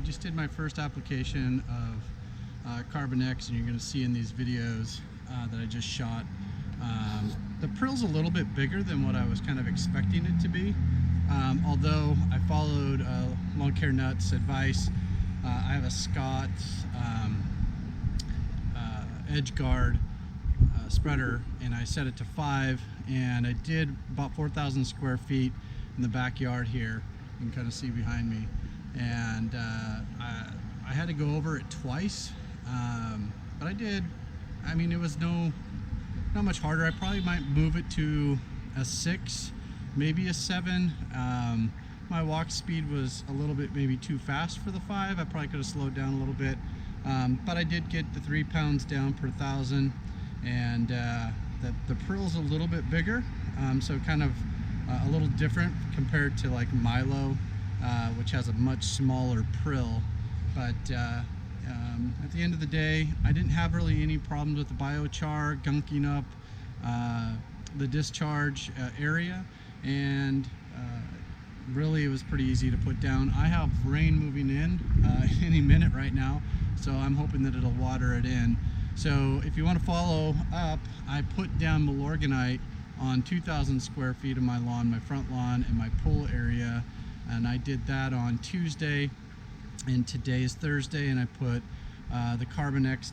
just did my first application of CarbonX, and you're going to see in these videos that I just shot. The prill's a little bit bigger than what I was kind of expecting it to be. Although I followed Lawn Care Nuts' advice. I have a Scott edge guard spreader, and I set it to 5, and I did about 4,000 square feet in the backyard here. You can kind of see behind me, and I had to go over it twice, but I did. I mean, it was not much harder. I probably might move it to a 6, maybe a 7. My walk speed was a little bit maybe too fast for the 5. I probably could have slowed down a little bit, but I did get the 3 pounds down per 1,000, and the prill's a little bit bigger, so kind of a little different compared to like Milo, which has a much smaller prill. But at the end of the day, I didn't have really any problems with the biochar gunking up the discharge area, and really it was pretty easy to put down. I have rain moving in any minute right now, so I'm hoping that it'll water it in. So if you want to follow up, I put down Milorganite on 2,000 square feet of my lawn, my front lawn and my pool area, and I did that on Tuesday, and today is Thursday, and I put the CarbonX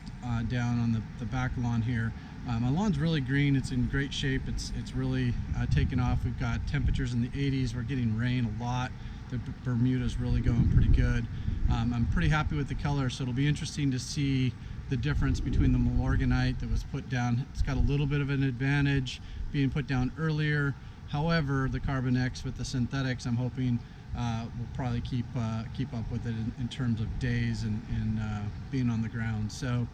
down on the back lawn here. My lawn's really green. It's in great shape. It's really taken off. We've got temperatures in the 80s. We're getting rain a lot. The Bermuda's really going pretty good. I'm pretty happy with the color, so it'll be interesting to see the difference between the Milorganite that was put down. It's got a little bit of an advantage being put down earlier. However, the CarbonX with the synthetics, I'm hoping we'll probably keep up with it in terms of days and being on the ground. So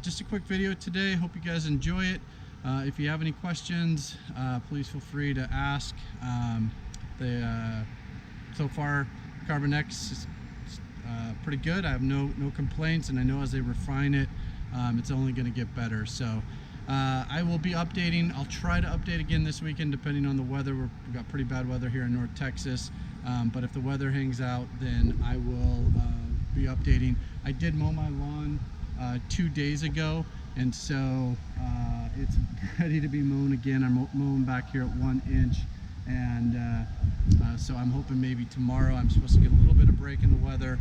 just a quick video today. Hope you guys enjoy it. If you have any questions, please feel free to ask. So far, CarbonX is pretty good. I have no complaints, and I know as they refine it, it's only going to get better. So I will be updating. I'll try to update again this weekend depending on the weather. We've got pretty bad weather here in North Texas, but if the weather hangs out, then I will be updating. I did mow my lawn 2 days ago, and so it's ready to be mown again. I'm mowing back here at 1 inch, and so I'm hoping maybe tomorrow. I'm supposed to get a little bit of break in the weather.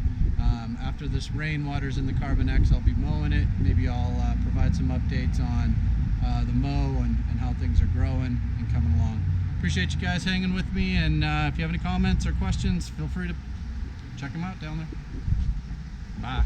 After this rain water's in the CarbonX, I'll be mowing it. Maybe I'll provide some updates on the mow and how things are growing and coming along. Appreciate you guys hanging with me, and if you have any comments or questions, feel free to check them out down there. Bye.